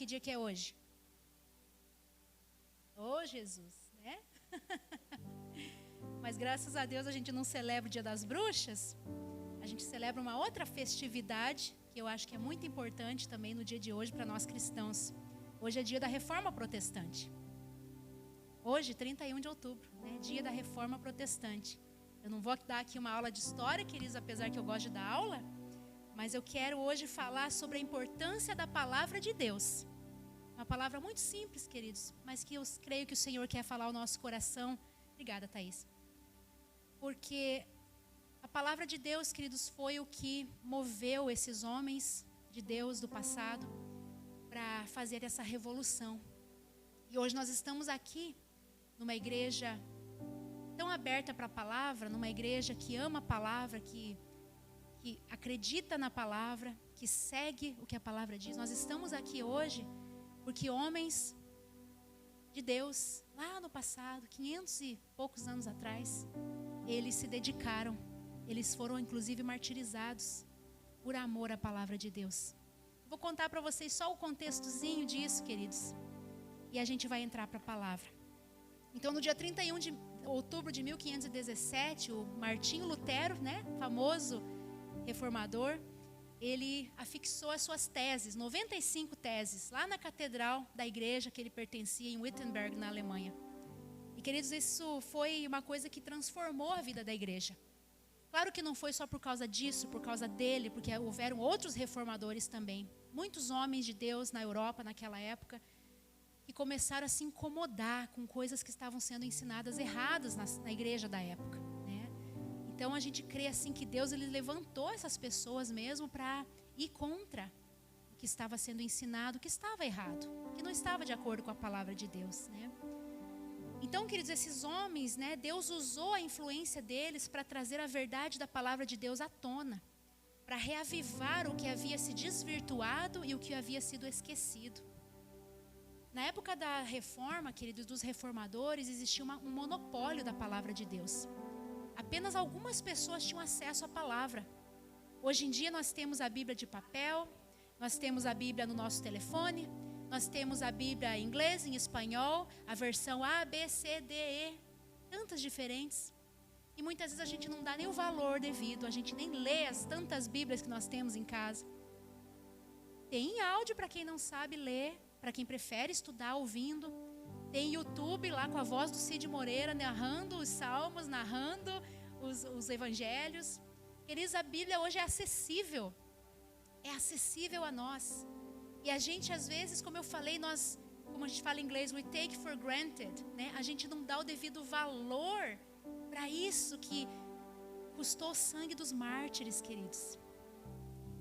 que dia que é hoje? Ô, Jesus, né? Mas graças a Deus a gente não celebra o Dia das Bruxas. A gente celebra uma outra festividade que eu acho que é muito importante também no dia de hoje para nós cristãos. Hoje é dia da Reforma Protestante. Hoje, 31 de outubro, né? Dia da Reforma Protestante. Eu não vou dar aqui uma aula de história, queridos, apesar que eu gosto de dar aula. Mas eu quero hoje falar sobre a importância da palavra de Deus. Uma palavra muito simples, queridos, mas que eu creio que o Senhor quer falar ao nosso coração. Obrigada, Thaís. Porque a palavra de Deus, queridos, foi o que moveu esses homens de Deus do passado para fazer essa revolução. E hoje nós estamos aqui numa igreja tão aberta para a palavra, numa igreja que ama a palavra, que acredita na palavra, que segue o que a palavra diz. Nós estamos aqui hoje porque homens de Deus, lá no passado, 500 e poucos anos atrás, eles se dedicaram, eles foram inclusive martirizados por amor à palavra de Deus. Vou contar para vocês só o contextozinho disso, queridos, e a gente vai entrar para a palavra. Então, no dia 31 de outubro de 1517, o Martinho Lutero, né, famoso reformador, ele afixou as suas teses, 95 teses, lá na catedral da igreja que ele pertencia em Wittenberg, na Alemanha. E, queridos, isso foi uma coisa que transformou a vida da igreja. Claro que não foi só por causa disso, por causa dele, porque houveram outros reformadores também. Muitos homens de Deus na Europa naquela época, que começaram a se incomodar com coisas que estavam sendo ensinadas erradas na igreja da época, né? Então a gente crê assim que Deus ele levantou essas pessoas mesmo para ir contra o que estava sendo ensinado, o que estava errado, que não estava de acordo com a palavra de Deus, né? Então, queridos, esses homens, né, Deus usou a influência deles para trazer a verdade da palavra de Deus à tona, para reavivar o que havia se desvirtuado e o que havia sido esquecido. Na época da reforma, queridos, dos reformadores, existia um monopólio da palavra de Deus. Apenas algumas pessoas tinham acesso à palavra. Hoje em dia nós temos a Bíblia de papel, nós temos a Bíblia no nosso telefone, nós temos a Bíblia em inglês, em espanhol, a versão A, B, C, D, E, tantas diferentes. E muitas vezes a gente não dá nem o valor devido, a gente nem lê as tantas Bíblias que nós temos em casa. Tem áudio para quem não sabe ler, para quem prefere estudar ouvindo. Tem YouTube lá com a voz do Cid Moreira, narrando os salmos, narrando os evangelhos. Queridos, a Bíblia hoje é acessível a nós. E a gente às vezes, como eu falei, como a gente fala em inglês, we take for granted, né? A gente não dá o devido valor para isso que custou o sangue dos mártires, queridos.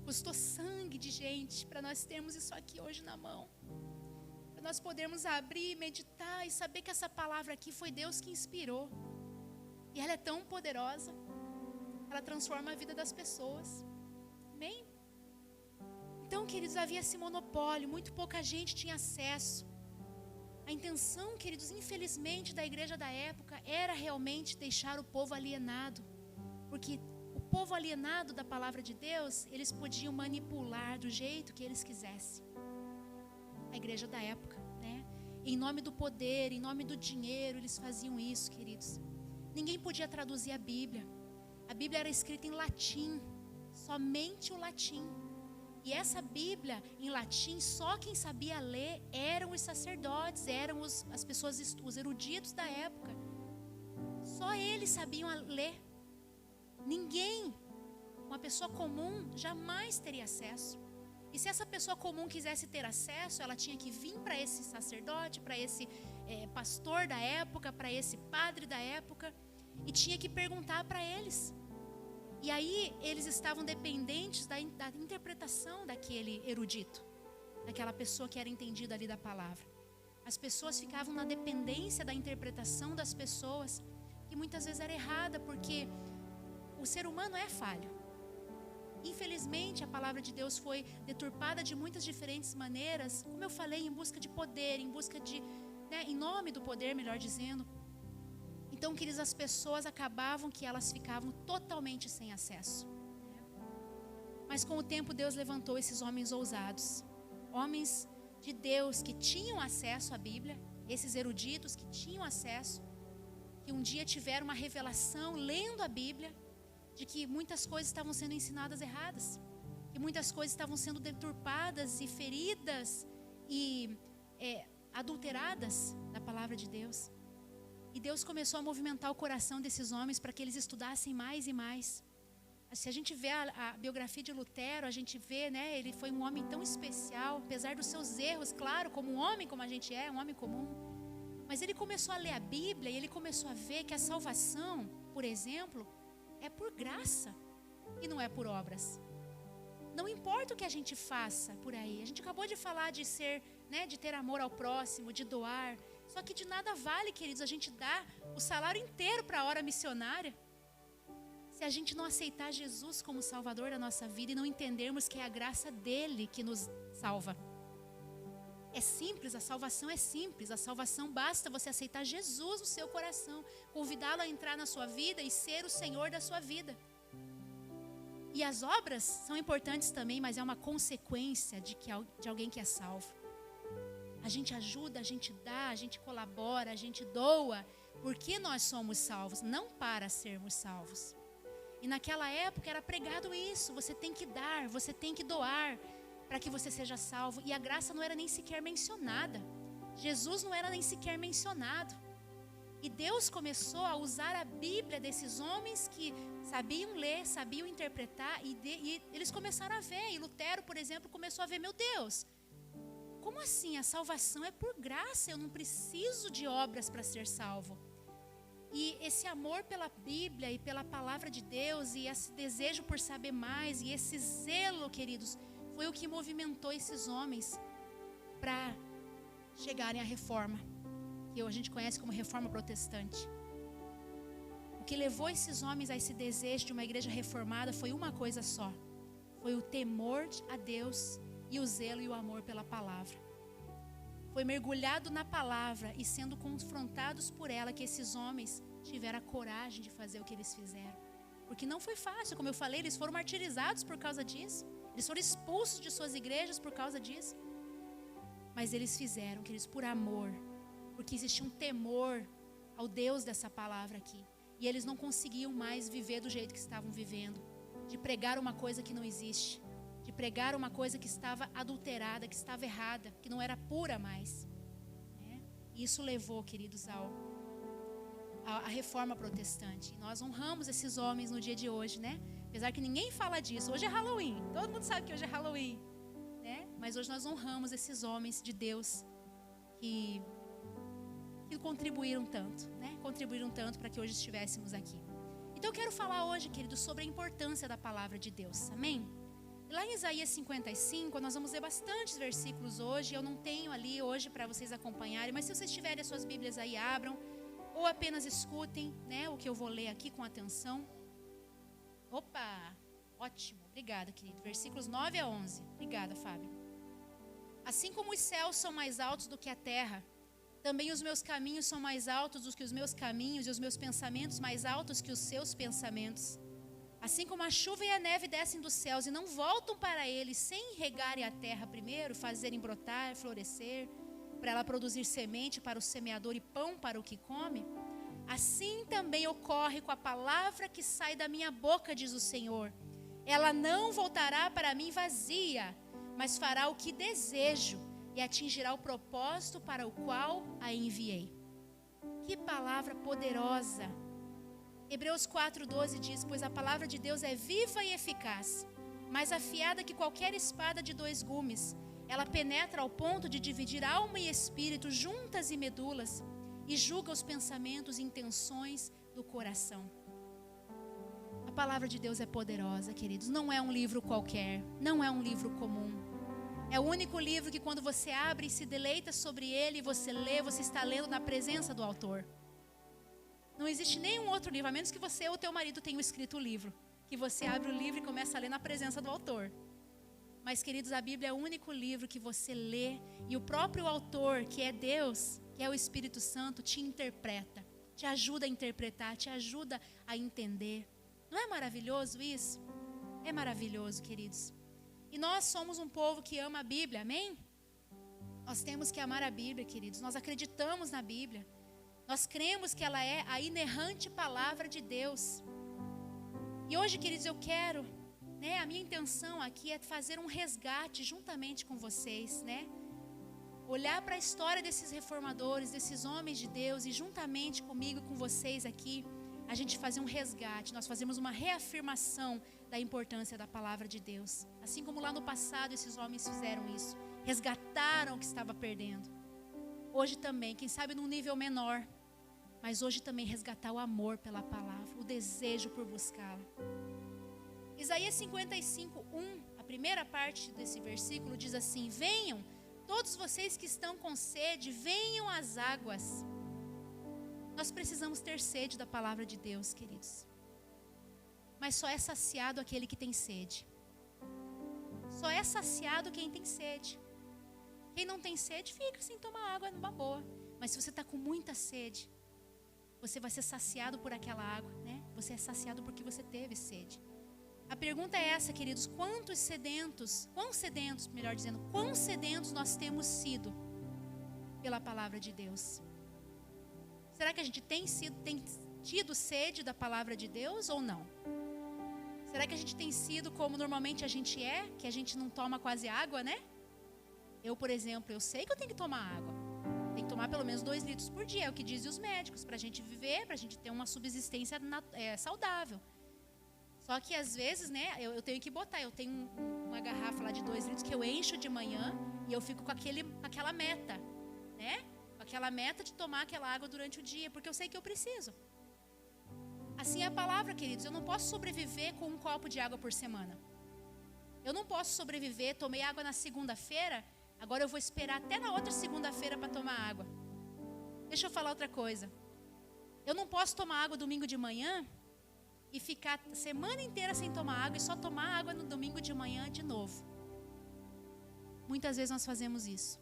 Custou sangue de gente para nós termos isso aqui hoje na mão. Para nós podermos abrir, meditar e saber que essa palavra aqui foi Deus que inspirou. E ela é tão poderosa. Ela transforma a vida das pessoas. Amém? Então, queridos, havia esse monopólio. Muito pouca gente tinha acesso. A intenção, queridos, infelizmente, da igreja da época era realmente deixar o povo alienado. Porque o povo alienado da palavra de Deus, eles podiam manipular do jeito que eles quisessem. A igreja da época, né? Em nome do poder, em nome do dinheiro, eles faziam isso, queridos. Ninguém podia traduzir a Bíblia. A Bíblia era escrita em latim, somente o latim. E essa Bíblia em latim, só quem sabia ler eram os sacerdotes, eram as pessoas, os eruditos da época. Só eles sabiam ler. Ninguém, uma pessoa comum, jamais teria acesso. E se essa pessoa comum quisesse ter acesso, ela tinha que vir para esse sacerdote, para esse pastor da época, para esse padre da época, e tinha que perguntar para eles. E aí eles estavam dependentes da interpretação daquele erudito, daquela pessoa que era entendida ali da palavra. As pessoas ficavam na dependência da interpretação das pessoas, que muitas vezes era errada, porque o ser humano é falho. Infelizmente, a palavra de Deus foi deturpada de muitas diferentes maneiras, como eu falei, em busca de poder, em busca de, em nome do poder, melhor dizendo. Então, queridos, as pessoas acabavam que elas ficavam totalmente sem acesso. Mas com o tempo Deus levantou esses homens ousados, homens de Deus que tinham acesso à Bíblia, esses eruditos que tinham acesso, que um dia tiveram uma revelação lendo a Bíblia, de que muitas coisas estavam sendo ensinadas erradas, que muitas coisas estavam sendo deturpadas e feridas e adulteradas da palavra de Deus. E Deus começou a movimentar o coração desses homens para que eles estudassem mais e mais. Se a gente vê a biografia de Lutero, a gente vê, né, ele foi um homem tão especial, apesar dos seus erros, claro, como um homem como a gente é, um homem comum. Mas ele começou a ler a Bíblia e ele começou a ver que a salvação, por exemplo, é por graça e não é por obras. Não importa o que a gente faça por aí. A gente acabou de falar de ser, né, de ter amor ao próximo, de doar. Só que de nada vale, queridos, a gente dar o salário inteiro para a hora missionária, se a gente não aceitar Jesus como Salvador da nossa vida e não entendermos que é a graça dele que nos salva. É simples, a salvação é simples. A salvação basta você aceitar Jesus no seu coração, convidá-lo a entrar na sua vida e ser o Senhor da sua vida. E as obras são importantes também, mas é uma consequência de alguém que é salvo. A gente ajuda, a gente dá, a gente colabora, a gente doa, porque nós somos salvos, não para sermos salvos. E naquela época era pregado isso, você tem que dar, você tem que doar para que você seja salvo. E a graça não era nem sequer mencionada. Jesus não era nem sequer mencionado. E Deus começou a usar a Bíblia desses homens que sabiam ler, sabiam interpretar, e eles começaram a ver. E Lutero, por exemplo, começou a ver, meu Deus, como assim? A salvação é por graça, eu não preciso de obras para ser salvo. E esse amor pela Bíblia e pela palavra de Deus, e esse desejo por saber mais, e esse zelo, queridos, foi o que movimentou esses homens para chegarem à reforma, que a gente conhece como reforma protestante. O que levou esses homens a esse desejo de uma igreja reformada foi uma coisa só: foi o temor a Deus e o zelo e o amor pela palavra. Foi mergulhado na palavra e sendo confrontados por ela que esses homens tiveram a coragem de fazer o que eles fizeram. Porque não foi fácil, como eu falei, eles foram martirizados por causa disso. Eles foram expulsos de suas igrejas por causa disso. Mas eles fizeram, queridos, por amor. Porque existia um temor ao Deus dessa palavra aqui. E eles não conseguiam mais viver do jeito que estavam vivendo. De pregar uma coisa que não existe. De pregar uma coisa que estava adulterada, que estava errada, que não era pura mais. E isso levou, queridos, a reforma protestante. E nós honramos esses homens no dia de hoje, né? Apesar que ninguém fala disso. Hoje é Halloween. Todo mundo sabe que hoje é Halloween, né? Mas hoje nós honramos esses homens de Deus que contribuíram tanto, né? Contribuíram tanto para que hoje estivéssemos aqui. Então eu quero falar hoje, queridos, sobre a importância da palavra de Deus. Amém? Lá em Isaías 55, nós vamos ler bastantes versículos hoje. Eu não tenho ali hoje para vocês acompanharem, mas se vocês tiverem as suas Bíblias aí, abram. Ou apenas escutem, né, o que eu vou ler aqui com atenção. Opa, ótimo, obrigada, querido. Versículos 9 a 11. Obrigada, Fábio. Assim como os céus são mais altos do que a terra, também os meus caminhos são mais altos do que os meus caminhos, e os meus pensamentos mais altos que os seus pensamentos. Assim como a chuva e a neve descem dos céus e não voltam para eles sem regarem a terra primeiro, fazerem brotar, florescer, para ela produzir semente para o semeador e pão para o que come, assim também ocorre com a palavra que sai da minha boca, diz o Senhor. Ela não voltará para mim vazia, mas fará o que desejo e atingirá o propósito para o qual a enviei. Que palavra poderosa! Hebreus 4:12 diz, pois a palavra de Deus é viva e eficaz, mais afiada que qualquer espada de 2 gumes. Ela penetra ao ponto de dividir alma e espírito, juntas e medulas, e julga os pensamentos e intenções do coração. A palavra de Deus é poderosa, queridos. Não é um livro qualquer, não é um livro comum. É o único livro que quando você abre e se deleita sobre ele, e você lê, você está lendo na presença do autor. Não existe nenhum outro livro, a menos que você ou teu marido tenham escrito o livro, que você abre o livro e começa a ler na presença do autor. Mas, queridos, a Bíblia é o único livro que você lê e o próprio autor, que é Deus, que é o Espírito Santo, te interpreta, te ajuda a interpretar, te ajuda a entender. Não é maravilhoso isso? É maravilhoso, queridos. E nós somos um povo que ama a Bíblia, amém? Nós temos que amar a Bíblia, queridos. Nós acreditamos na Bíblia. Nós cremos que ela é a inerrante palavra de Deus. E hoje, queridos, eu quero, a minha intenção aqui é fazer um resgate juntamente com vocês, olhar para a história desses reformadores, desses homens de Deus, e juntamente comigo e com vocês aqui, a gente fazer um resgate. Nós fazemos uma reafirmação da importância da palavra de Deus. Assim como lá no passado esses homens fizeram isso. Resgataram o que estava perdendo. Hoje também, quem sabe num nível menor, mas hoje também resgatar o amor pela palavra, o desejo por buscá-la. Isaías 55:1, a primeira parte desse versículo diz assim: venham, todos vocês que estão com sede, venham às águas. Nós precisamos ter sede da palavra de Deus, queridos. Mas só é saciado aquele que tem sede. Só é saciado quem tem sede. Quem não tem sede, fica sem tomar água numa boa. Mas se você está com muita sede, você vai ser saciado por aquela água, Você é saciado porque você teve sede. A pergunta é essa, queridos: quão sedentos nós temos sido pela palavra de Deus? Será que a gente tem tido sede da palavra de Deus ou não? Será que a gente tem sido como normalmente a gente é, que a gente não toma quase água, Eu, por exemplo, eu sei que eu tenho que tomar água. Tem que tomar pelo menos 2 litros por dia, é o que dizem os médicos, para a gente viver, para a gente ter uma subsistência saudável. Só que às vezes, eu tenho que botar, eu tenho uma garrafa lá de 2 litros que eu encho de manhã e eu fico com aquela meta, Com aquela meta de tomar aquela água durante o dia, porque eu sei que eu preciso. Assim é a palavra, queridos. Eu não posso sobreviver com um copo de água por semana. Eu não posso sobreviver, tomei água na segunda-feira, agora eu vou esperar até na outra segunda-feira para tomar água. Deixa eu falar outra coisa. Eu não posso tomar água domingo de manhã e ficar a semana inteira sem tomar água e só tomar água no domingo de manhã de novo. Muitas vezes nós fazemos isso.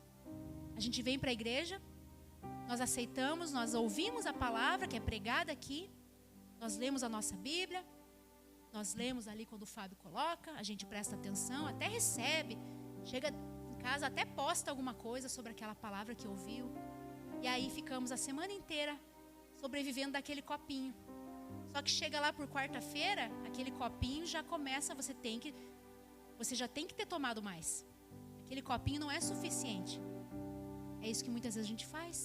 A gente vem para a igreja, nós aceitamos, nós ouvimos a palavra que é pregada aqui, nós lemos a nossa Bíblia, nós lemos ali quando o Fábio coloca, a gente presta atenção, até recebe, chega em casa, até posta alguma coisa sobre aquela palavra que ouviu. E aí ficamos a semana inteira sobrevivendo daquele copinho. Só que chega lá por quarta-feira, aquele copinho já começa, você já tem que ter tomado mais. Aquele copinho não é suficiente. É isso que muitas vezes a gente faz.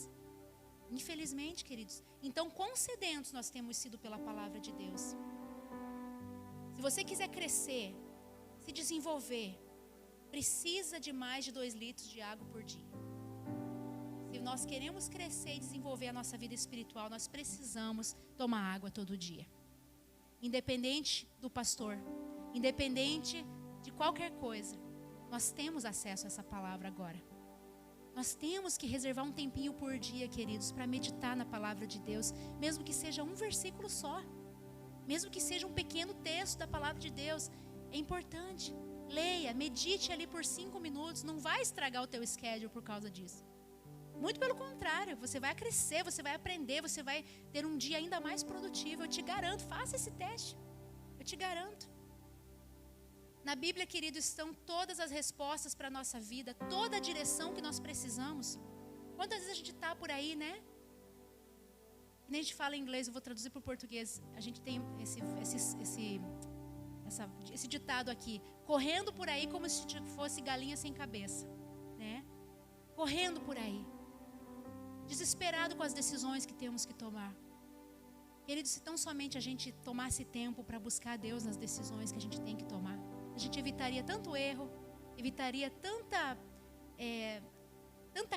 Infelizmente, queridos. Então, quão sedentos nós temos sido pela palavra de Deus? Se você quiser crescer, se desenvolver, precisa de mais de 2 litros de água por dia. Se nós queremos crescer e desenvolver a nossa vida espiritual, nós precisamos tomar água todo dia. Independente do pastor, independente de qualquer coisa, nós temos acesso a essa palavra agora. Nós temos que reservar um tempinho por dia, queridos, para meditar na palavra de Deus, mesmo que seja um versículo só, mesmo que seja um pequeno texto da palavra de Deus, é importante. Leia, medite ali por 5 minutos, não vai estragar o teu schedule por causa disso. Muito pelo contrário, você vai crescer, você vai aprender, você vai ter um dia ainda mais produtivo. Eu te garanto, faça esse teste. Eu te garanto. Na Bíblia, querido, estão todas as respostas para a nossa vida, toda a direção que nós precisamos. Quantas vezes a gente está por aí, Nem a gente fala em inglês, eu vou traduzir para o português. A gente tem esse ditado aqui: correndo por aí como se fosse galinha sem cabeça, Correndo por aí, desesperado com as decisões que temos que tomar. Queridos, se tão somente a gente tomasse tempo para buscar Deus nas decisões que a gente tem que tomar, a gente evitaria tanto erro, evitaria tanta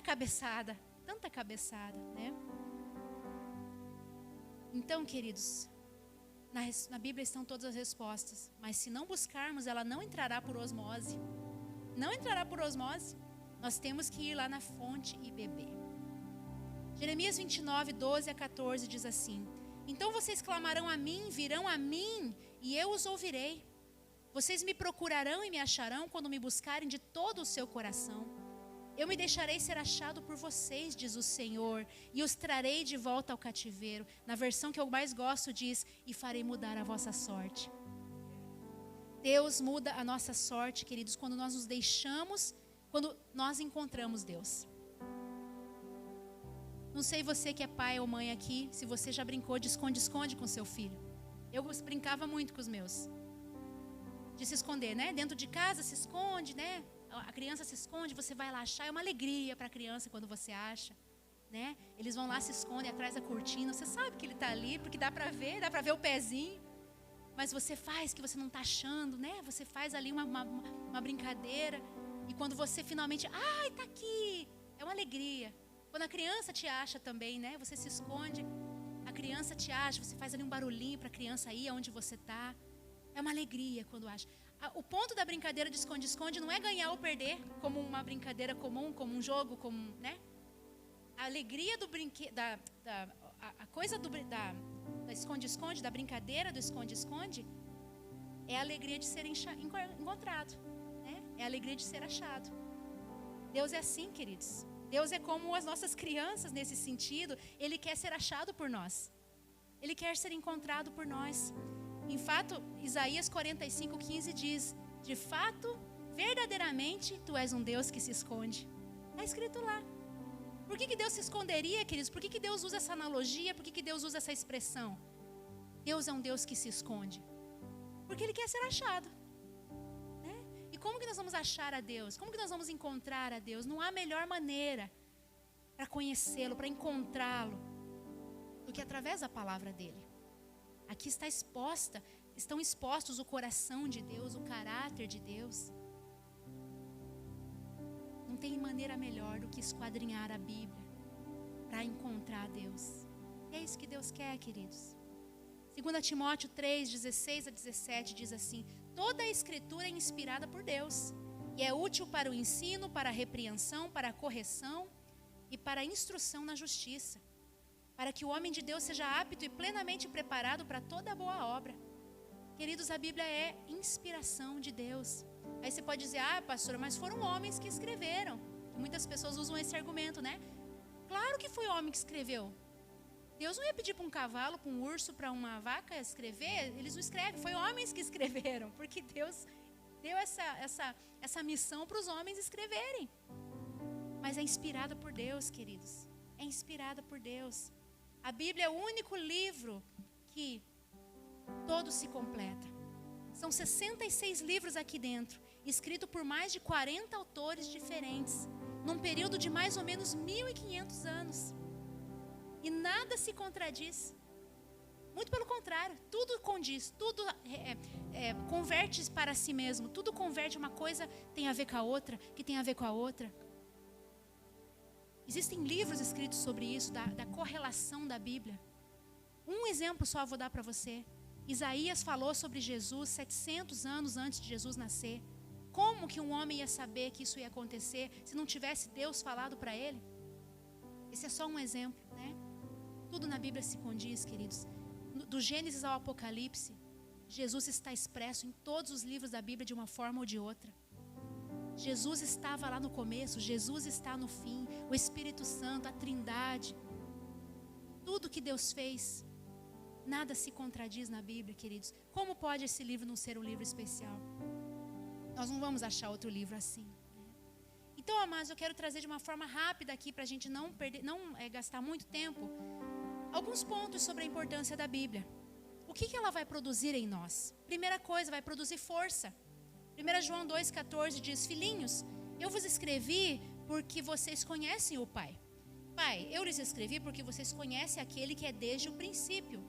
cabeçada, Então, queridos, na Bíblia estão todas as respostas, mas se não buscarmos, ela não entrará por osmose. Não entrará por osmose. Nós temos que ir lá na fonte e beber. Jeremias 29, 12 a 14 diz assim: então vocês clamarão a mim, virão a mim, e eu os ouvirei. Vocês me procurarão e me acharão quando me buscarem de todo o seu coração. Eu me deixarei ser achado por vocês, diz o Senhor, e os trarei de volta ao cativeiro. Na versão que eu mais gosto diz: e farei mudar a vossa sorte. Deus muda a nossa sorte, queridos, quando nós nos deixamos, quando nós encontramos Deus. Não sei você que é pai ou mãe aqui, se você já brincou de esconde-esconde com seu filho. Eu brincava muito com os meus. De se esconder, né? Dentro de casa se esconde, né? A criança se esconde, você vai lá achar. É uma alegria para a criança quando você acha, né? Eles vão lá, se escondem atrás da cortina. Você sabe que ele está ali, porque dá para ver o pezinho. Mas você faz que você não está achando, né? Você faz ali uma brincadeira. E quando você finalmente, ai, está aqui. É uma alegria. Quando a criança te acha também, né? Você se esconde, a criança te acha, você faz ali um barulhinho para a criança ir aonde você está. É uma alegria quando acha. O ponto da brincadeira de esconde-esconde não é ganhar ou perder, como uma brincadeira comum, como um jogo, como, né? A alegria do brinquedo, a coisa da esconde-esconde, da brincadeira do esconde-esconde, é a alegria de ser encontrado, né? É a alegria de ser achado. Deus é assim, queridos. Deus é como as nossas crianças nesse sentido. Ele quer ser achado por nós. Ele quer ser encontrado por nós. Em fato, Isaías 45:15 diz: de fato, verdadeiramente, tu és um Deus que se esconde. Está escrito lá. Por que Deus se esconderia, queridos? Por que Deus usa essa analogia? Por que Deus usa essa expressão? Deus é um Deus que se esconde. Porque Ele quer ser achado. E como que nós vamos achar a Deus? Como que nós vamos encontrar a Deus? Não há melhor maneira para conhecê-lo, para encontrá-lo, do que através da palavra dEle. Aqui estão expostos o coração de Deus, o caráter de Deus. Não tem maneira melhor do que esquadrinhar a Bíblia para encontrar a Deus. E é isso que Deus quer, queridos. 2 Timóteo 3:16-17 diz assim: toda a escritura é inspirada por Deus e é útil para o ensino, para a repreensão, para a correção e para a instrução na justiça, para que o homem de Deus seja apto e plenamente preparado para toda boa obra. Queridos, a Bíblia é inspiração de Deus. Aí você pode dizer: ah, pastora, mas foram homens que escreveram. Muitas pessoas usam esse argumento, né? Claro que foi homem que escreveu. Deus não ia pedir para um cavalo, para um urso, para uma vaca escrever. Eles não escrevem, foi homens que escreveram, porque Deus deu essa missão para os homens escreverem. Mas é inspirada por Deus, queridos. É inspirada por Deus. A Bíblia é o único livro que todo se completa. São 66 livros aqui dentro, escrito por mais de 40 autores diferentes, num período de mais ou menos 1.500 anos. E nada se contradiz. Muito pelo contrário, tudo condiz, tudo converte para si mesmo. Tudo converte, uma coisa tem a ver com a outra, que tem a ver com a outra. Existem livros escritos sobre isso, da correlação da Bíblia. Um exemplo só eu vou dar para você. Isaías falou sobre Jesus 700 anos antes de Jesus nascer. Como que um homem ia saber que isso ia acontecer se não tivesse Deus falado para ele? Esse é só um exemplo, né? Tudo na Bíblia se condiz, queridos. Do Gênesis ao Apocalipse, Jesus está expresso em todos os livros da Bíblia de uma forma ou de outra. Jesus estava lá no começo, Jesus está no fim, o Espírito Santo, a Trindade. Tudo que Deus fez, nada se contradiz na Bíblia, queridos. Como pode esse livro não ser um livro especial? Nós não vamos achar outro livro assim. Então, amados, eu quero trazer de uma forma rápida aqui, para a gente não gastar muito tempo, alguns pontos sobre a importância da Bíblia. O que ela vai produzir em nós? Primeira coisa, vai produzir força. 1 João 2,14 diz: filhinhos, eu vos escrevi porque vocês conhecem o Pai. Pai, eu lhes escrevi porque vocês conhecem aquele que é desde o princípio.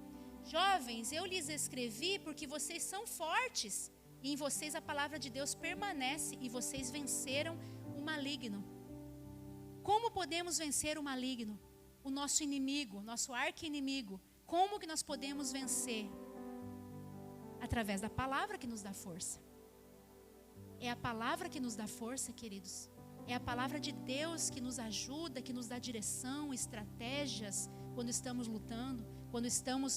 Jovens, eu lhes escrevi porque vocês são fortes e em vocês a palavra de Deus permanece e vocês venceram o maligno. Como podemos vencer o maligno? O nosso inimigo, nosso arqui-inimigo. Como que nós podemos vencer? Através da palavra que nos dá força. É a palavra que nos dá força, queridos. É a palavra de Deus que nos ajuda, que nos dá direção, estratégias, quando estamos lutando, quando estamos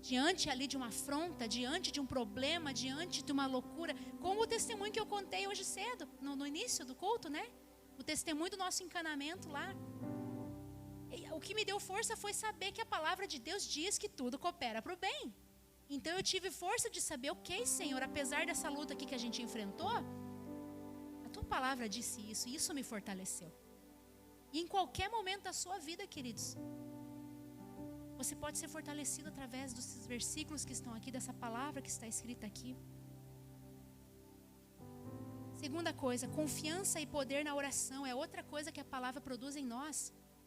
diante ali de uma afronta, diante de um problema, diante de uma loucura. Como o testemunho que eu contei hoje cedo, no início do culto, né? O testemunho do nosso encanamento lá. O que me deu força foi saber que a palavra de Deus diz que tudo coopera para o bem. Então eu tive força de saber, ok, Senhor, apesar dessa luta aqui que a gente enfrentou, a tua palavra disse isso, e isso me fortaleceu. E em qualquer momento da sua vida, queridos, Você pode ser fortalecido através dos versículos que estão aqui, dessa palavra que está escrita aqui. Segunda coisa, confiança e poder na oração é outra coisa que a palavra produz em nós.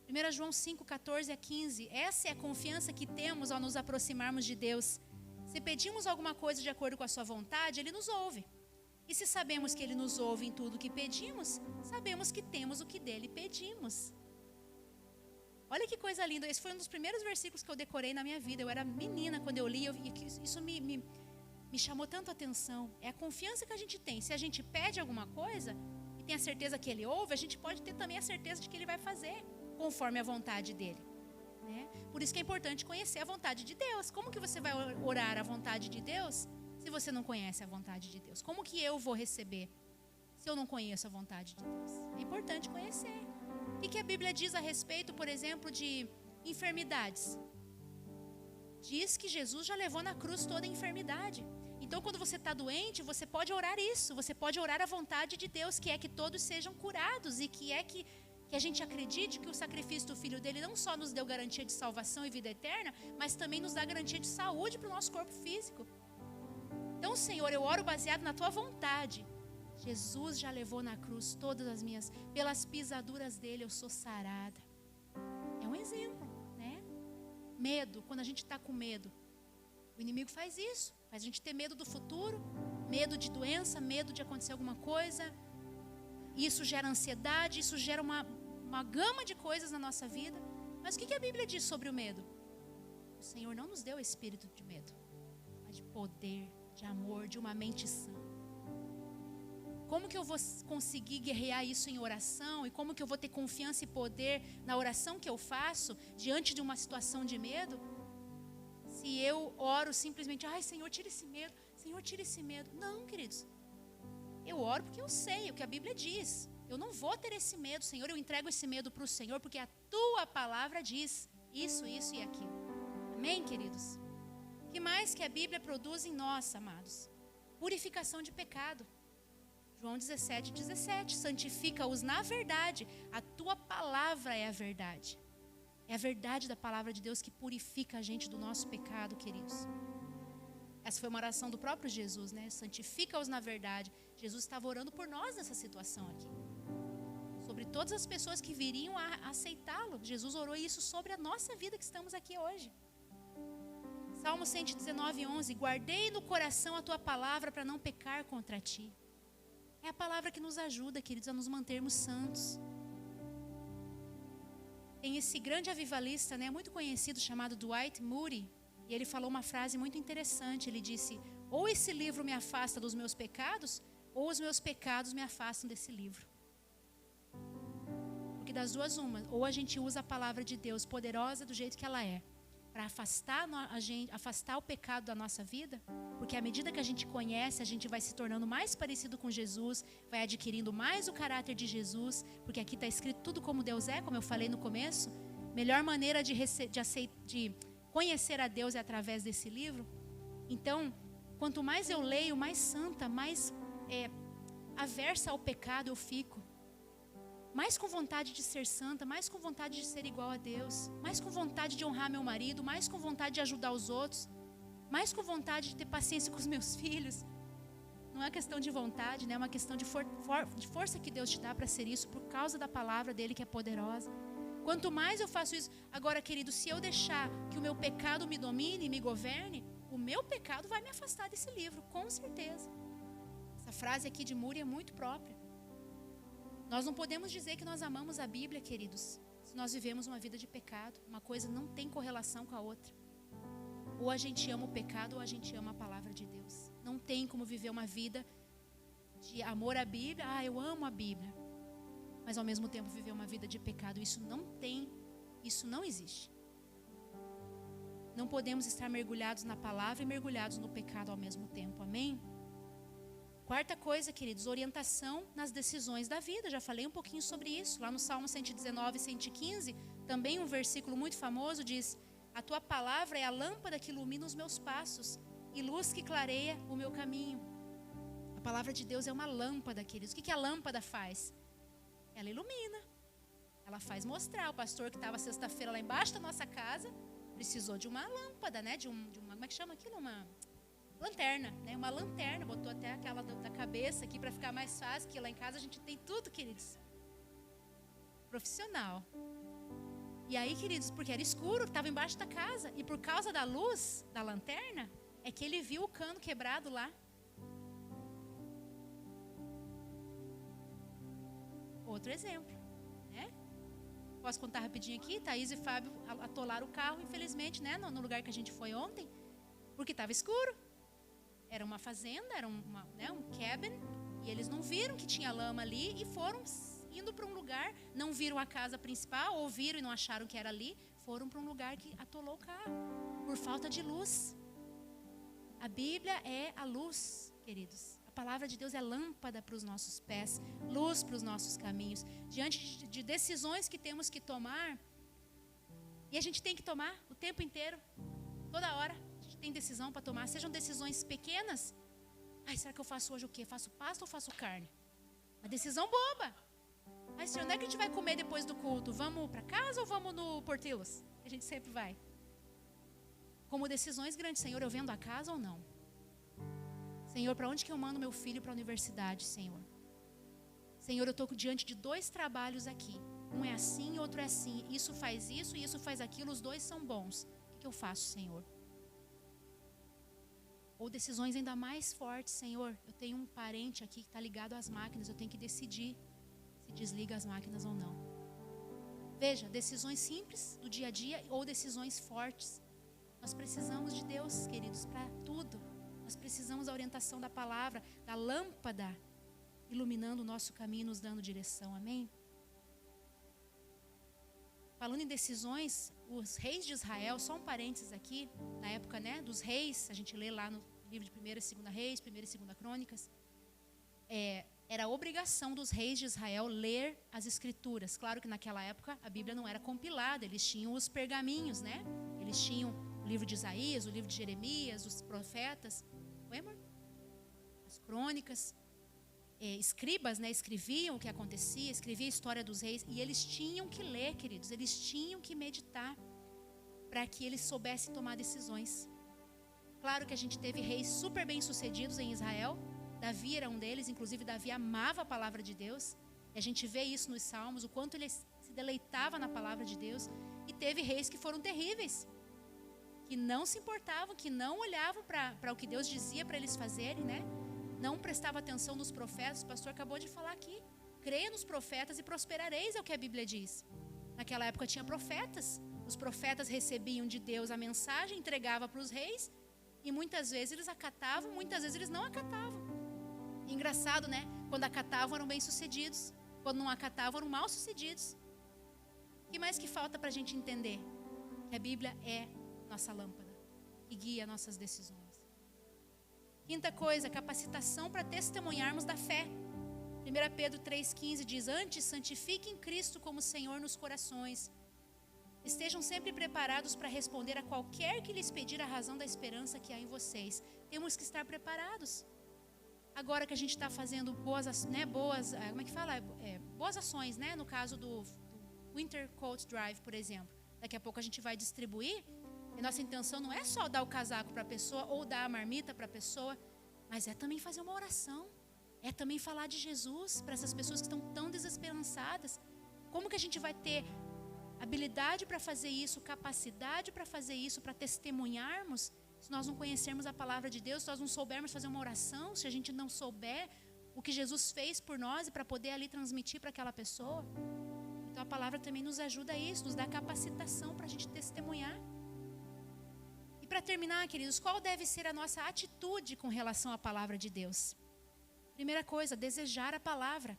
1 João 5, 14 a 15. Essa é a confiança que temos ao nos aproximarmos de Deus. Se pedimos alguma coisa de acordo com a sua vontade, Ele nos ouve. E se sabemos que Ele nos ouve em tudo o que pedimos, sabemos que temos o que dele pedimos. Olha que coisa linda. Esse foi um dos primeiros versículos que eu decorei na minha vida. Eu era menina quando eu li, isso me chamou tanto a atenção. É a confiança que a gente tem. Se a gente pede alguma coisa e tem a certeza que Ele ouve, a gente pode ter também a certeza de que Ele vai fazer conforme a vontade dele, né? Por isso que é importante conhecer a vontade de Deus. Como que você vai orar a vontade de Deus se você não conhece a vontade de Deus? Como que eu vou receber se eu não conheço a vontade de Deus? É importante conhecer. O que a Bíblia diz a respeito, por exemplo, de enfermidades? Diz que Jesus já levou na cruz toda a enfermidade. Então, quando você está doente, você pode orar isso. Você pode orar a vontade de Deus, que é que todos sejam curados e que é que a gente acredite que o sacrifício do Filho dele não só nos deu garantia de salvação e vida eterna, mas também nos dá garantia de saúde para o nosso corpo físico. Então, Senhor, eu oro baseado na tua vontade. Jesus já levou na cruz todas as minhas, pelas pisaduras dele eu sou sarada. É um exemplo, né? Medo, quando a gente está com medo, o inimigo faz isso, faz a gente ter medo do futuro, medo de doença, medo de acontecer alguma coisa. Isso gera ansiedade, isso gera uma gama de coisas na nossa vida. Mas o que a Bíblia diz sobre o medo? O Senhor não nos deu espírito de medo, mas de poder, de amor, de uma mente sã. Como que eu vou conseguir guerrear isso em oração? E como que eu vou ter confiança e poder na oração que eu faço diante de uma situação de medo? Se eu oro simplesmente, ai Senhor, tira esse medo, Senhor, tira esse medo. Não, queridos. Eu oro porque eu sei o que a Bíblia diz. Eu não vou ter esse medo, Senhor. Eu entrego esse medo para o Senhor, porque a tua palavra diz isso, isso e aquilo. Amém, queridos? O que mais que a Bíblia produz em nós, amados? Purificação de pecado. João 17, 17. Santifica-os na verdade. A tua palavra é a verdade. É a verdade da palavra de Deus que purifica a gente do nosso pecado, queridos. Essa foi uma oração do próprio Jesus, né? Santifica-os na verdade. Jesus estava orando por nós nessa situação aqui. Sobre todas as pessoas que viriam a aceitá-lo. Jesus orou isso sobre a nossa vida que estamos aqui hoje. Salmo 119, 11. Guardei no coração a tua palavra para não pecar contra ti. É a palavra que nos ajuda, queridos, a nos mantermos santos. Tem esse grande avivalista, né, muito conhecido, chamado Dwight Moody. E ele falou uma frase muito interessante. Ele disse, ou esse livro me afasta dos meus pecados, ou os meus pecados me afastam desse livro. Porque das duas uma, ou a gente usa a palavra de Deus poderosa do jeito que ela é, para afastar o pecado da nossa vida, porque à medida que a gente conhece, a gente vai se tornando mais parecido com Jesus, vai adquirindo mais o caráter de Jesus, porque aqui está escrito tudo como Deus é, como eu falei no começo. Melhor maneira de conhecer a Deus é através desse livro. Então, quanto mais eu leio, mais santa, mais aversa ao pecado eu fico. Mais com vontade de ser santa, mais com vontade de ser igual a Deus, mais com vontade de honrar meu marido, mais com vontade de ajudar os outros, mais com vontade de ter paciência com os meus filhos. Não é questão de vontade, né? É uma questão de força que Deus te dá para ser isso, por causa da palavra dele que é poderosa. Quanto mais eu faço isso, agora, querido, se eu deixar que o meu pecado me domine e me governe, o meu pecado vai me afastar desse livro, com certeza. Essa frase aqui de Moody é muito própria. Nós não podemos dizer que nós amamos a Bíblia, queridos, se nós vivemos uma vida de pecado. Uma coisa não tem correlação com a outra. Ou a gente ama o pecado ou a gente ama a palavra de Deus. Não tem como viver uma vida de amor à Bíblia. Ah, eu amo a Bíblia. Mas ao mesmo tempo viver uma vida de pecado. Isso não existe. Não podemos estar mergulhados na palavra e mergulhados no pecado ao mesmo tempo. Amém? Quarta coisa, queridos, orientação nas decisões da vida. Já falei um pouquinho sobre isso. Lá no Salmo 119, 115, também um versículo muito famoso diz: a tua palavra é a lâmpada que ilumina os meus passos e luz que clareia o meu caminho. A palavra de Deus é uma lâmpada, queridos. O que a lâmpada faz? Ela ilumina. Ela faz mostrar. O pastor que estava sexta-feira lá embaixo da nossa casa, precisou de uma lâmpada, né? De uma, como é que chama aquilo? Uma lanterna, né? Uma lanterna, botou até aquela da cabeça aqui para ficar mais fácil, que lá em casa a gente tem tudo, queridos. Profissional. E aí, queridos, porque era escuro, estava embaixo da casa, e por causa da luz da lanterna, é que ele viu o cano quebrado lá. Outro exemplo, né? Posso contar rapidinho aqui? Thaís e Fábio atolaram o carro, infelizmente, né? No lugar que a gente foi ontem, porque estava escuro. Era uma fazenda, era um cabin, e eles não viram que tinha lama ali e foram indo para um lugar, não viram a casa principal, ouviram e não acharam que era ali, foram para um lugar que atolou o carro, por falta de luz. A Bíblia é a luz, queridos. A palavra de Deus é lâmpada para os nossos pés, luz para os nossos caminhos. Diante de decisões que temos que tomar, e a gente tem que tomar o tempo inteiro, toda hora, a gente tem decisão para tomar, sejam decisões pequenas. Ai, será que eu faço hoje o quê? Faço pasta ou faço carne? Uma decisão boba. Ai, Senhor, onde é que a gente vai comer depois do culto? Vamos para casa ou vamos no Portillos? A gente sempre vai. Como decisões grandes, Senhor, eu vendo a casa ou não? Senhor, para onde que eu mando meu filho para a universidade, Senhor? Senhor, eu estou diante de 2 trabalhos aqui. Um é assim e outro é assim. Isso e isso faz aquilo, os 2 são bons. O que eu faço, Senhor? Ou decisões ainda mais fortes, Senhor. Eu tenho um parente aqui que está ligado às máquinas, eu tenho que decidir se desliga as máquinas ou não. Veja, decisões simples do dia a dia ou decisões fortes. Nós precisamos de Deus, queridos, para tudo. Nós precisamos da orientação da palavra, da lâmpada, iluminando o nosso caminho, nos dando direção. Amém? Falando em decisões, os reis de Israel, só um parênteses aqui, na época, né, dos reis, a gente lê lá no livro de 1ª e 2ª Reis, 1ª e 2ª Crônicas, era a obrigação dos reis de Israel ler as escrituras. Claro que naquela época a Bíblia não era compilada, eles tinham os pergaminhos, né? Eles tinham o livro de Isaías, o livro de Jeremias, os profetas, as crônicas, escribas, né? Escreviam o que acontecia, escreviam a história dos reis, e eles tinham que ler, queridos, eles tinham que meditar para que eles soubessem tomar decisões. Claro que a gente teve reis super bem-sucedidos em Israel. Davi era um deles, inclusive Davi amava a palavra de Deus. E a gente vê isso nos Salmos, o quanto ele se deleitava na palavra de Deus. E teve reis que foram terríveis, que não se importavam, que não olhavam para o que Deus dizia para eles fazerem, né? Não prestavam atenção nos profetas. O pastor acabou de falar aqui. Creia nos profetas e prosperareis, é o que a Bíblia diz. Naquela época tinha profetas. Os profetas recebiam de Deus a mensagem, entregavam para os reis. E muitas vezes eles acatavam, muitas vezes eles não acatavam. Engraçado, né? Quando acatavam eram bem-sucedidos. Quando não acatavam eram mal-sucedidos. O que mais que falta para a gente entender? Que a Bíblia é nossa lâmpada e guia nossas decisões. 5ª coisa, capacitação para testemunharmos da fé. 1 Pedro 3,15 diz: antes santifiquem Cristo como Senhor nos corações. Estejam sempre preparados para responder a qualquer que lhes pedir a razão da esperança que há em vocês. Temos que estar preparados. Agora que a gente está fazendo boas ações, né? No caso do Winter Coat Drive, por exemplo. Daqui a pouco a gente vai distribuir. E nossa intenção não é só dar o casaco para a pessoa ou dar a marmita para a pessoa, mas é também fazer uma oração. É também falar de Jesus para essas pessoas que estão tão desesperançadas. Como que a gente vai ter habilidade para fazer isso, capacidade para fazer isso, para testemunharmos, se nós não conhecermos a palavra de Deus, se nós não soubermos fazer uma oração, se a gente não souber o que Jesus fez por nós e para poder ali transmitir para aquela pessoa? Então a palavra também nos ajuda a isso, nos dá capacitação para a gente testemunhar. E para terminar, queridos, qual deve ser a nossa atitude com relação à palavra de Deus? Primeira coisa, desejar a palavra.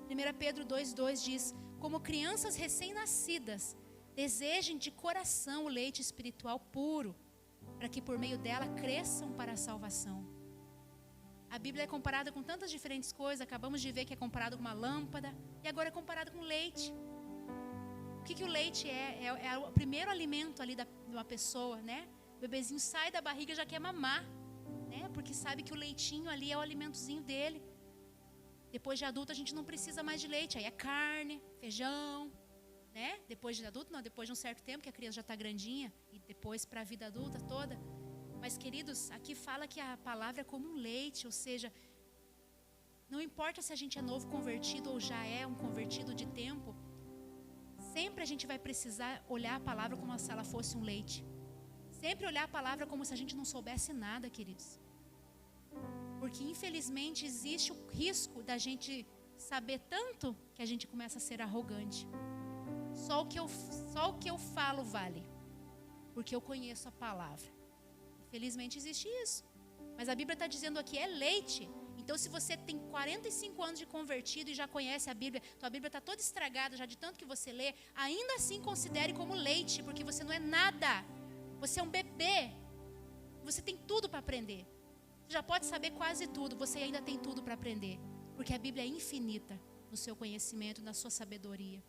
1 Pedro 2,2 diz: como crianças recém-nascidas, desejem de coração o leite espiritual puro, para que por meio dela cresçam para a salvação. A Bíblia é comparada com tantas diferentes coisas. Acabamos de ver que é comparado com uma lâmpada, e agora é comparado com leite. O que o leite é? É o primeiro alimento ali de uma pessoa, né? O bebezinho sai da barriga e já quer mamar, né? Porque sabe que o leitinho ali é o alimentozinho dele. Depois de adulto a gente não precisa mais de leite, aí é carne, feijão, né? Depois de adulto, não, depois de um certo tempo que a criança já está grandinha, e depois para a vida adulta toda. Mas, queridos, aqui fala que a palavra é como um leite, ou seja, não importa se a gente é novo convertido ou já é um convertido de tempo, sempre a gente vai precisar olhar a palavra como se ela fosse um leite. Sempre olhar a palavra como se a gente não soubesse nada, queridos. Porque, infelizmente, existe o risco da gente saber tanto que a gente começa a ser arrogante. Só o que eu falo vale, porque eu conheço a palavra. Infelizmente existe isso. Mas a Bíblia está dizendo aqui, é leite. Então, se você tem 45 anos de convertido e já conhece a Bíblia, tua Bíblia está toda estragada já de tanto que você lê, ainda assim considere como leite, porque você não é nada. Você é um bebê. Você tem tudo para aprender. Você já pode saber quase tudo, você ainda tem tudo para aprender. Porque a Bíblia é infinita no seu conhecimento, na sua sabedoria.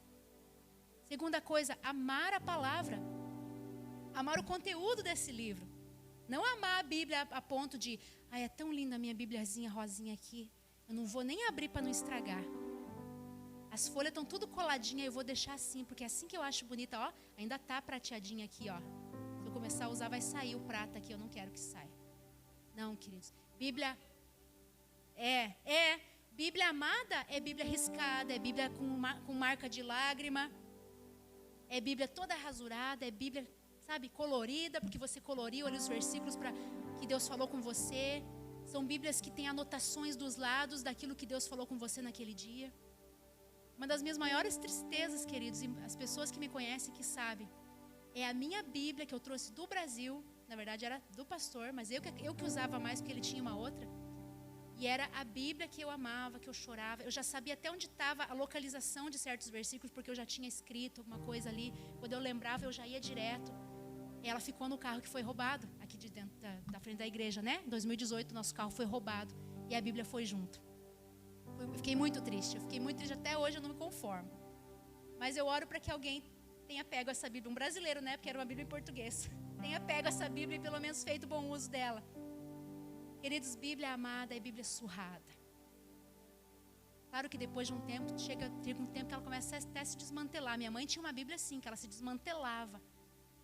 Segunda coisa, amar a palavra. Amar o conteúdo desse livro. Não amar a Bíblia a ponto de, é tão linda a minha Bíbliazinha rosinha aqui, eu não vou nem abrir para não estragar. As folhas estão tudo coladinhas, eu vou deixar assim, porque assim que eu acho bonita, ó, ainda tá prateadinha aqui, ó. Se eu começar a usar, vai sair o prata aqui, eu não quero que saia. Não, queridos. Bíblia Bíblia amada é Bíblia riscada, é Bíblia com marca de lágrima, é Bíblia toda rasurada, é Bíblia, sabe, colorida, porque você coloriu ali os versículos para que Deus falou com você. São Bíblias que têm anotações dos lados daquilo que Deus falou com você naquele dia. Uma das minhas maiores tristezas, queridos, e as pessoas que me conhecem que sabem, é a minha Bíblia que eu trouxe do Brasil. Na verdade era do pastor, mas eu que usava mais porque ele tinha uma outra. E era a Bíblia que eu amava, que eu chorava. Eu já sabia até onde estava a localização de certos versículos, porque eu já tinha escrito alguma coisa ali. Quando eu lembrava, eu já ia direto. Ela ficou no carro que foi roubado, aqui de dentro da frente da igreja, né? Em 2018, nosso carro foi roubado. E a Bíblia foi junto. Eu fiquei muito triste. Até hoje eu não me conformo. Mas eu oro para que alguém tenha pego essa Bíblia. Um brasileiro, né? Porque era uma Bíblia em português. Tenha pego essa Bíblia e pelo menos feito bom uso dela. Queridos, Bíblia amada é Bíblia surrada. Claro que depois de um tempo, chega um tempo que ela começa até a se desmantelar. Minha mãe tinha uma Bíblia assim, que ela se desmantelava.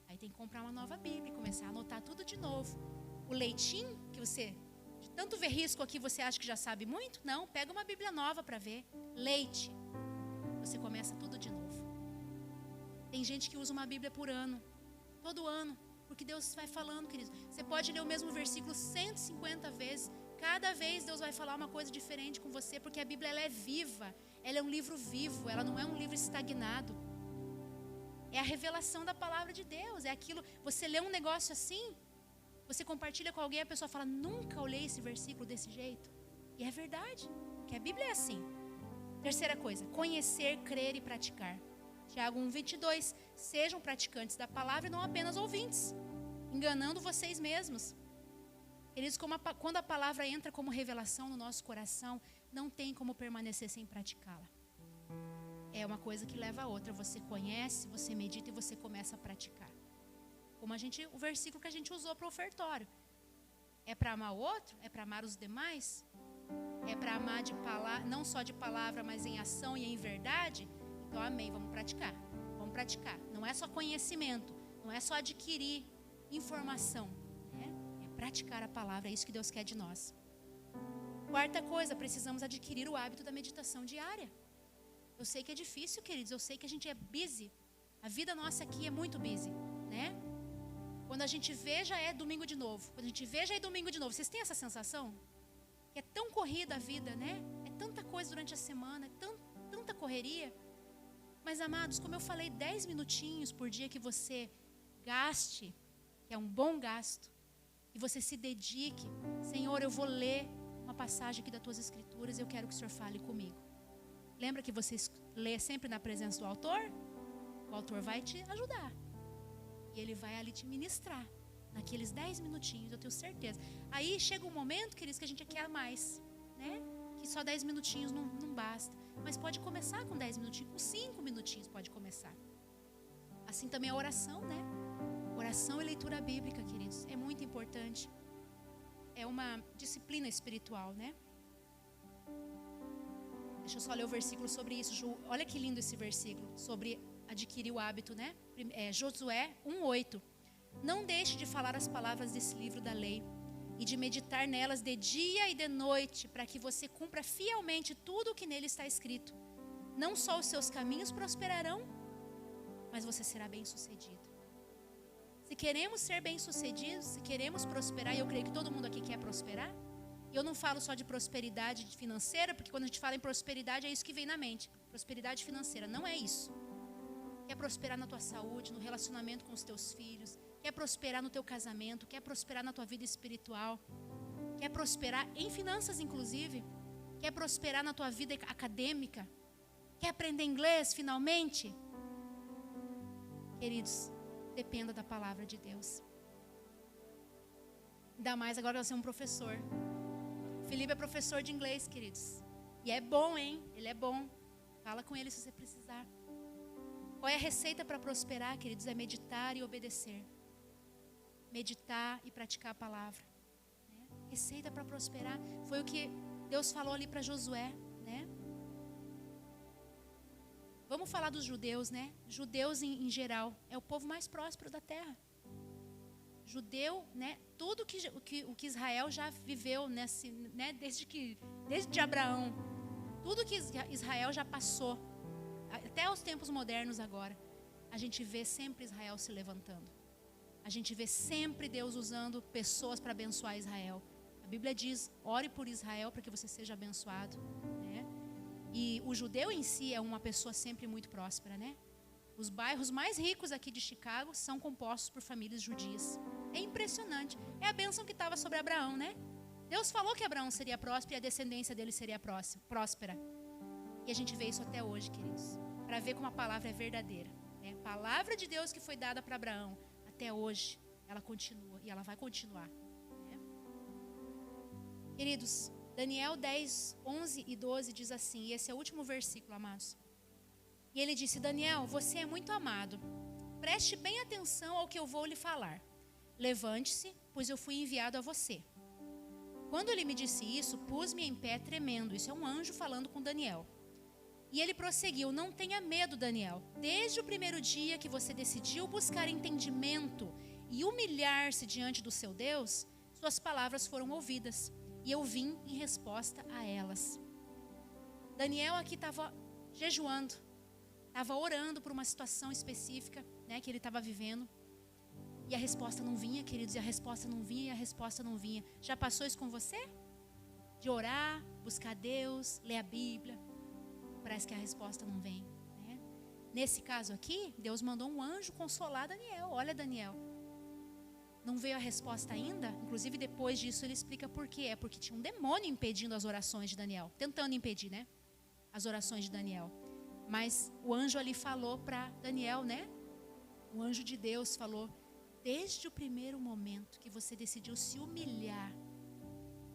Aí tem que comprar uma nova Bíblia e começar a anotar tudo de novo. O leitinho, que você, de tanto ver risco aqui, você acha que já sabe muito? Não, pega uma Bíblia nova para ver. Leite. Você começa tudo de novo. Tem gente que usa uma Bíblia por ano. Todo ano. Porque Deus vai falando, querido. Você pode ler o mesmo versículo 150 vezes. Cada vez Deus vai falar uma coisa diferente com você. Porque a Bíblia ela é viva. Ela é um livro vivo. Ela não é um livro estagnado. É a revelação da palavra de Deus. É aquilo. Você lê um negócio assim. Você compartilha com alguém. A pessoa fala, nunca olhei esse versículo desse jeito. E é verdade. Porque a Bíblia é assim. Terceira coisa. Conhecer, crer e praticar. Tiago 1:22, sejam praticantes da palavra e não apenas ouvintes, enganando vocês mesmos. Eles, quando a palavra entra como revelação no nosso coração, não tem como permanecer sem praticá-la. É uma coisa que leva a outra. Você conhece, você medita e você começa a praticar. Como o versículo que a gente usou para o ofertório. É para amar o outro? É para amar os demais? É para amar não só de palavra, mas em ação e em verdade? Então, amém, vamos praticar. Vamos praticar. Não é só conhecimento, não é só adquirir informação. É praticar a palavra, é isso que Deus quer de nós. Quarta coisa, precisamos adquirir o hábito da meditação diária. Eu sei que é difícil, queridos, eu sei que a gente é busy. A vida nossa aqui é muito busy, né? Quando a gente vê, já é domingo de novo. Quando a gente vê, já é domingo de novo. Vocês têm essa sensação? Que é tão corrida a vida, né? É tanta coisa durante a semana, é tanta correria. Mas, amados, como eu falei, 10 minutinhos por dia que você gaste, que é um bom gasto, e você se dedique, Senhor, eu vou ler uma passagem aqui das tuas escrituras, eu quero que o Senhor fale comigo. Lembra que você lê sempre na presença do autor? O autor vai te ajudar. E ele vai ali te ministrar. Naqueles 10 minutinhos, eu tenho certeza. Aí chega um momento, queridos, que a gente quer mais, né? Que só 10 minutinhos não basta. Mas pode começar com 10 minutinhos, com 5 minutinhos pode começar. Assim também a oração, né? Oração e leitura bíblica, queridos, é muito importante. É uma disciplina espiritual, né? Deixa eu só ler o versículo sobre isso. Olha que lindo esse versículo, sobre adquirir o hábito, né? Josué 1:8. Não deixe de falar as palavras desse livro da lei e de meditar nelas de dia e de noite, para que você cumpra fielmente tudo o que nele está escrito. Não só os seus caminhos prosperarão, mas você será bem-sucedido. Se queremos ser bem-sucedidos, se queremos prosperar, e eu creio que todo mundo aqui quer prosperar, e eu não falo só de prosperidade financeira, porque quando a gente fala em prosperidade é isso que vem na mente. Prosperidade financeira, não é isso. Quer prosperar na tua saúde, no relacionamento com os teus filhos, quer prosperar no teu casamento, quer prosperar na tua vida espiritual, quer prosperar em finanças inclusive, quer prosperar na tua vida acadêmica, quer aprender inglês finalmente? Queridos, dependa da palavra de Deus. Ainda mais agora você é um professor. Felipe é professor de inglês, queridos. E é bom, hein? Ele é bom. Fala com ele se você precisar. Qual é a receita para prosperar, queridos? É meditar e obedecer. Meditar e praticar a palavra. Né? Receita para prosperar. Foi o que Deus falou ali para Josué, né? Vamos falar dos judeus, né? Judeus em geral. É o povo mais próspero da terra. Judeu, né? Tudo o que Israel já viveu nesse, né? Desde Abraão. Tudo que Israel já passou. Até os tempos modernos agora. A gente vê sempre Israel se levantando. A gente vê sempre Deus usando pessoas para abençoar Israel. A Bíblia diz, ore por Israel para que você seja abençoado. Né? E o judeu em si é uma pessoa sempre muito próspera, né? Os bairros mais ricos aqui de Chicago são compostos por famílias judias. É impressionante. É a bênção que estava sobre Abraão, né? Deus falou que Abraão seria próspero e a descendência dele seria próspera. E a gente vê isso até hoje, queridos. Para ver como a palavra é verdadeira. Né? A palavra de Deus que foi dada para Abraão, até hoje, ela continua e ela vai continuar. Né? Queridos, Daniel 10, 11 e 12 diz assim, e esse é o último versículo, amados. E ele disse, Daniel, você é muito amado. Preste bem atenção ao que eu vou lhe falar. Levante-se, pois eu fui enviado a você. Quando ele me disse isso, pus-me em pé tremendo. Isso é um anjo falando com Daniel. E ele prosseguiu, não tenha medo, Daniel. Desde o primeiro dia que você decidiu buscar entendimento e humilhar-se diante do seu Deus, suas palavras foram ouvidas. E eu vim em resposta a elas. Daniel aqui estava jejuando. Estava orando por uma situação específica, né, que ele estava vivendo. E a resposta não vinha, queridos, e a resposta não vinha, e a resposta não vinha. Já passou isso com você? De orar, buscar Deus, ler a Bíblia. Parece que a resposta não vem. Né? Nesse caso aqui, Deus mandou um anjo consolar Daniel. Olha, Daniel, não veio a resposta ainda? Inclusive, depois disso, ele explica por quê. É porque tinha um demônio impedindo as orações de Daniel. Tentando impedir, né? As orações de Daniel. Mas o anjo ali falou para Daniel, né? O anjo de Deus falou, desde o primeiro momento que você decidiu se humilhar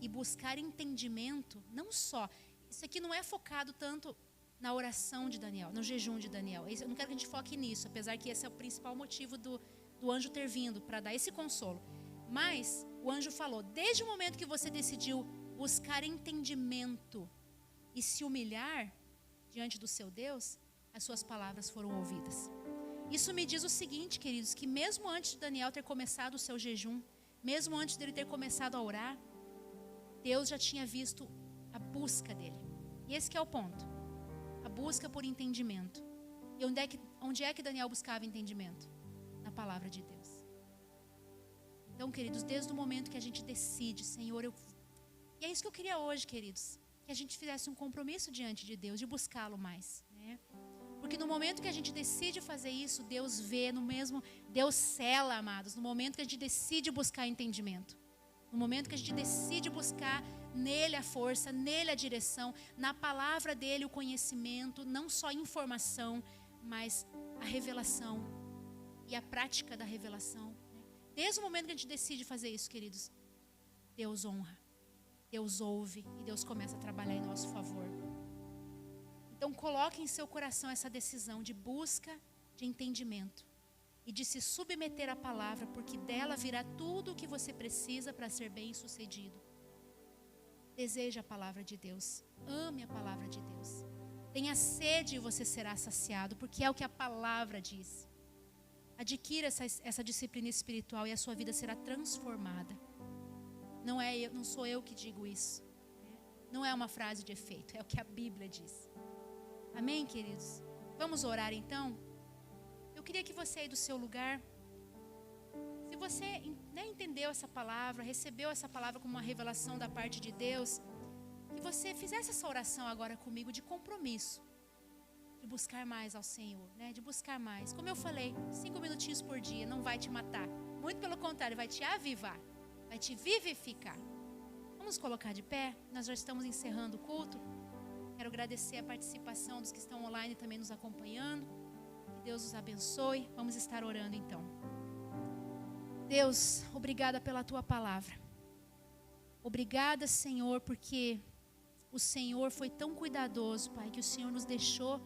e buscar entendimento, não só, isso aqui não é focado tanto na oração de Daniel, no jejum de Daniel. Eu não quero que a gente foque nisso, apesar que esse é o principal motivo do anjo ter vindo, para dar esse consolo. Mas o anjo falou, desde o momento que você decidiu buscar entendimento e se humilhar diante do seu Deus, as suas palavras foram ouvidas. Isso me diz o seguinte, queridos, que mesmo antes de Daniel ter começado o seu jejum, mesmo antes dele ter começado a orar, Deus já tinha visto a busca dele. E esse que é o ponto. A busca por entendimento. E onde é que Daniel buscava entendimento? Na palavra de Deus. Então, queridos, desde o momento que a gente decide, Senhor, E é isso que eu queria hoje, queridos. Que a gente fizesse um compromisso diante de Deus, de buscá-lo mais, né? Porque no momento que a gente decide fazer isso, Deus vê, Deus cela, amados, no momento que a gente decide buscar entendimento. No momento que a gente decide buscar nele a força, nele a direção, na palavra dele o conhecimento, não só informação, mas a revelação e a prática da revelação. Né? Desde o momento que a gente decide fazer isso, queridos, Deus honra, Deus ouve e Deus começa a trabalhar em nosso favor. Então coloque em seu coração essa decisão de busca de entendimento e de se submeter à palavra, porque dela virá tudo o que você precisa para ser bem-sucedido. Deseje a palavra de Deus, ame a palavra de Deus. Tenha sede e você será saciado, porque é o que a palavra diz. Adquira essa disciplina espiritual e a sua vida será transformada. Não sou eu que digo isso. Não é uma frase de efeito, é o que a Bíblia diz. Amém, queridos? Vamos orar então? Eu queria que você aí do seu lugar, se você entendeu essa palavra, recebeu essa palavra como uma revelação da parte de Deus, que você fizesse essa oração agora comigo de compromisso, de buscar mais ao Senhor, né? De buscar mais. Como eu falei, 5 minutinhos por dia não vai te matar. Muito pelo contrário, vai te avivar, vai te vivificar. Vamos colocar de pé? Nós já estamos encerrando o culto. Quero agradecer a participação dos que estão online também nos acompanhando. Que Deus os abençoe. Vamos estar orando então. Deus, obrigada pela tua palavra. Obrigada, Senhor, porque o Senhor foi tão cuidadoso, Pai, que o Senhor nos deixou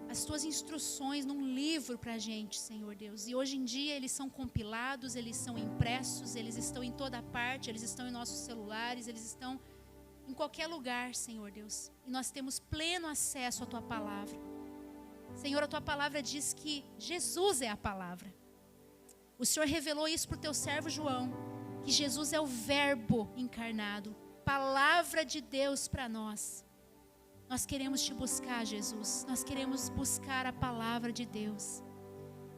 as tuas instruções num livro para a gente, Senhor Deus. E hoje em dia eles são compilados, eles são impressos, eles estão em toda parte, eles estão em nossos celulares, eles estão em qualquer lugar, Senhor Deus. E nós temos pleno acesso à tua palavra. Senhor, a tua palavra diz que Jesus é a palavra. O Senhor revelou isso para o teu servo João, que Jesus é o verbo encarnado, palavra de Deus para nós. Nós queremos te buscar, Jesus. Nós queremos buscar a palavra de Deus.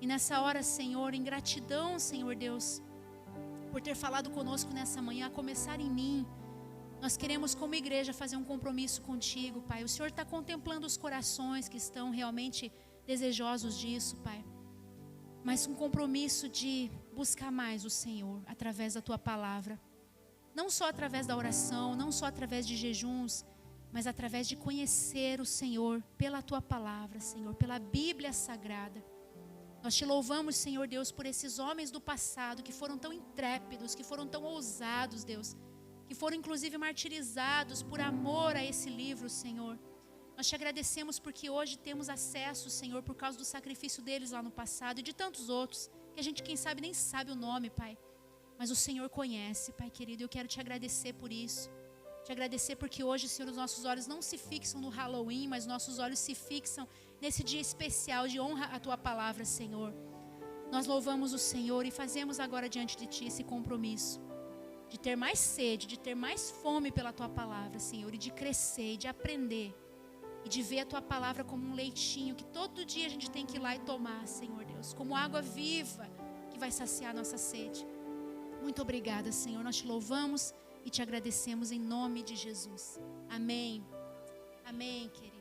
E nessa hora, Senhor, em gratidão, Senhor Deus, por ter falado conosco nessa manhã, a começar em mim, nós queremos como igreja fazer um compromisso contigo, Pai. O Senhor está contemplando os corações que estão realmente desejosos disso, Pai. Mas um compromisso de buscar mais o Senhor através da tua palavra. Não só através da oração, não só através de jejuns, mas através de conhecer o Senhor pela tua palavra, Senhor, pela Bíblia Sagrada. Nós te louvamos, Senhor Deus, por esses homens do passado que foram tão intrépidos, que foram tão ousados, Deus, que foram inclusive martirizados por amor a esse livro, Senhor. Nós te agradecemos porque hoje temos acesso, Senhor, por causa do sacrifício deles lá no passado e de tantos outros, que a gente, quem sabe, nem sabe o nome, Pai. Mas o Senhor conhece, Pai querido, e eu quero te agradecer por isso. Te agradecer porque hoje, Senhor, os nossos olhos não se fixam no Halloween, mas nossos olhos se fixam nesse dia especial de honra à tua palavra, Senhor. Nós louvamos o Senhor e fazemos agora diante de ti esse compromisso de ter mais sede, de ter mais fome pela tua palavra, Senhor, e de crescer, e de aprender, e de ver a tua palavra como um leitinho que todo dia a gente tem que ir lá e tomar, Senhor Deus, como água viva que vai saciar a nossa sede. Muito obrigada, Senhor, nós te louvamos e te agradecemos em nome de Jesus. Amém. Amém, querido.